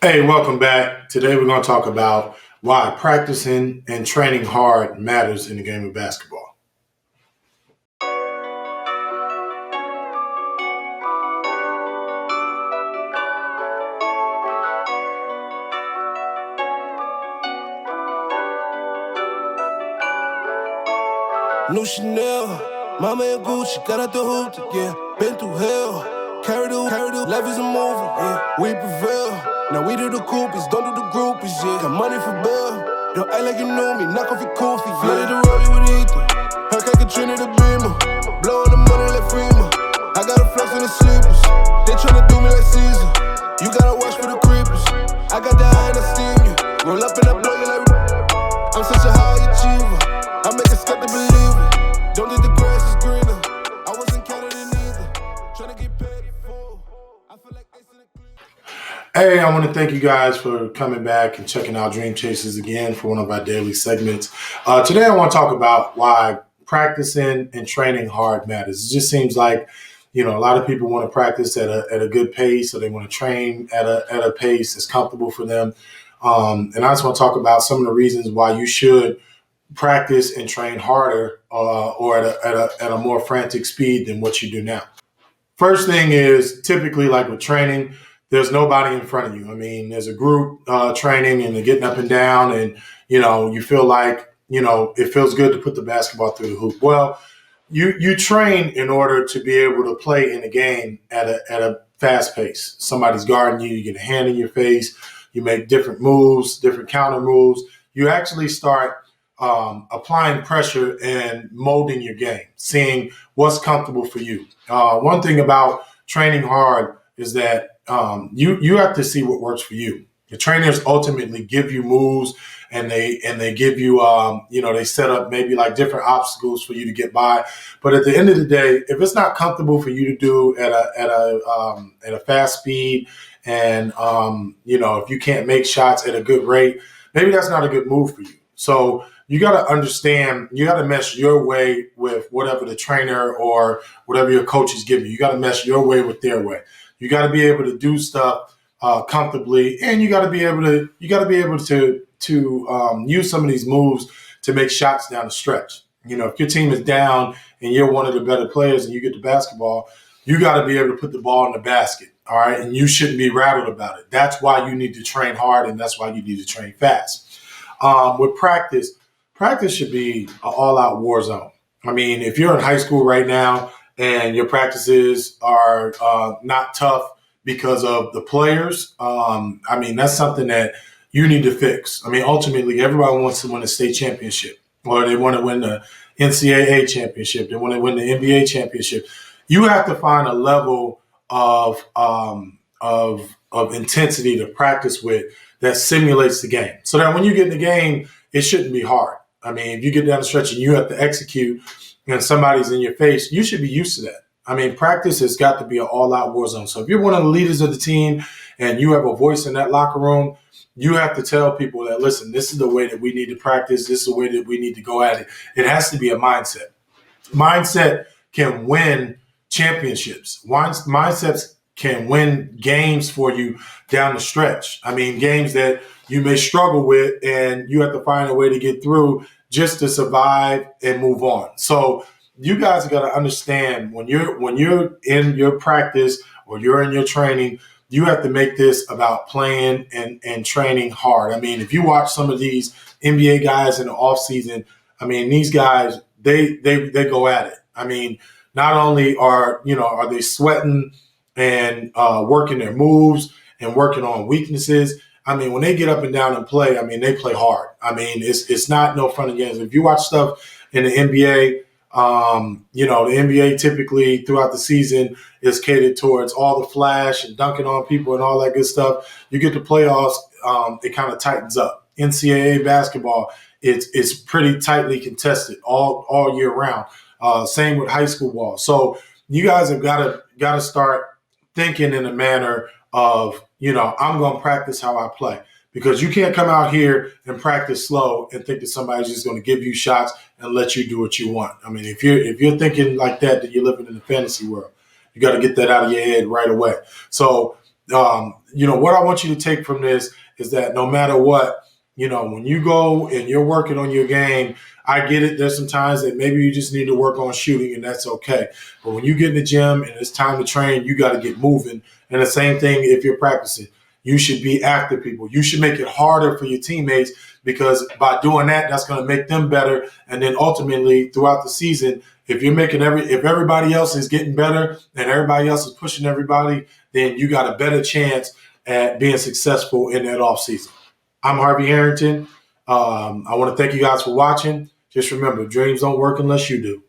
Hey, welcome back. Today we're going to talk about why practicing and training hard matters in the game of basketball. New Chanel, mama and Gucci, got out the hoop, yeah. Been through hell, carry the, life is a movie, yeah. We prevail, now we do the groupies, don't do the groupies, yeah. Got money for bail, don't act like you know me, knock off your coffee, yeah. Flooded the rollie with ether, Hurricane Katrina the beamer, blowing the money like FEMA. I got a flex in the sleepers, they tryna do me like Caesar. You gotta watch for the creepers, I got that iron to steam you, roll up and I blow you like. I'm such a high achiever, I make a step to believe it. Don't think the grass is greener, I wasn't counted in either. Tryna get paid in full, I feel like ice in a clean. Hey, I want to thank you guys for coming back and checking out Dreamchasers again for one of our daily segments. Today I want to talk about why practicing and training hard matters. It just seems like, a lot of people want to practice at a good pace, or they want to train at a pace that's comfortable for them. And I just want to talk about some of the reasons why you should practice and train harder or at a more frantic speed than what you do now. First thing is typically like with training, there's nobody in front of you. I mean, there's a group training and they're getting up and down, and you feel like it feels good to put the basketball through the hoop. Well, you train in order to be able to play in a game at a fast pace. Somebody's guarding you, you get a hand in your face, you make different moves, different counter moves. You actually start applying pressure and molding your game, seeing what's comfortable for you. One thing about training hard is that you have to see what works for you. The trainers ultimately give you moves, and they give you they set up maybe like different obstacles for you to get by. But at the end of the day, if it's not comfortable for you to do at a fast speed, and if you can't make shots at a good rate, maybe that's not a good move for you. So you got to understand, you got to mesh your way with whatever the trainer or whatever your coach is giving you. You got to mesh your way with their way. You got to be able to do stuff comfortably, and you got to be able to use some of these moves to make shots down the stretch. If your team is down and you're one of the better players and you get the basketball, you got to be able to put the ball in the basket. All right, and you shouldn't be rattled about it. That's why you need to train hard, and that's why you need to train fast. With practice should be an all-out war zone. I mean, if you're in high school right now and your practices are not tough because of the players, that's something that you need to fix. I mean, ultimately, everybody wants to win a state championship, or they want to win the NCAA championship. They want to win the NBA championship. You have to find a level of intensity to practice with that simulates the game, so that when you get in the game, it shouldn't be hard. I mean, if you get down the stretch and you have to execute and somebody's in your face, you should be used to that. I mean, practice has got to be an all-out war zone. So if you're one of the leaders of the team and you have a voice in that locker room, you have to tell people that, listen, this is the way that we need to practice. This is the way that we need to go at it. It has to be a mindset. Mindset can win championships. Mindsets can win games for you down the stretch. I mean, games that you may struggle with and you have to find a way to get through just to survive and move on. So you guys got to understand, when you're in your practice or you're in your training, you have to make this about playing and training hard. I mean, if you watch some of these NBA guys in the offseason, I mean, these guys, they go at it. I mean, not only are they sweating and working their moves and working on weaknesses. I mean, when they get up and down and play, I mean, they play hard. I mean, it's not no fun and games. If you watch stuff in the NBA, the NBA typically throughout the season is catered towards all the flash and dunking on people and all that good stuff. You get to playoffs, it kind of tightens up. NCAA basketball, it's pretty tightly contested all year round. Same with high school ball. So you guys have got to start thinking in a manner of, I'm going to practice how I play, because you can't come out here and practice slow and think that somebody's just going to give you shots and let you do what you want. I mean, if you're thinking like that, then you're living in the fantasy world. You got to get that out of your head right away. So What I want you to take from this is that no matter what, when you go and you're working on your game, I get it. There's some times that maybe you just need to work on shooting, and that's okay. But when you get in the gym and it's time to train, you got to get moving. And the same thing if you're practicing. You should be after people. You should make it harder for your teammates, because by doing that, that's going to make them better. And then ultimately, throughout the season, if everybody else is getting better and everybody else is pushing everybody, then you got a better chance at being successful in that offseason. I'm Harvey Harrington. I want to thank you guys for watching. Just remember, dreams don't work unless you do.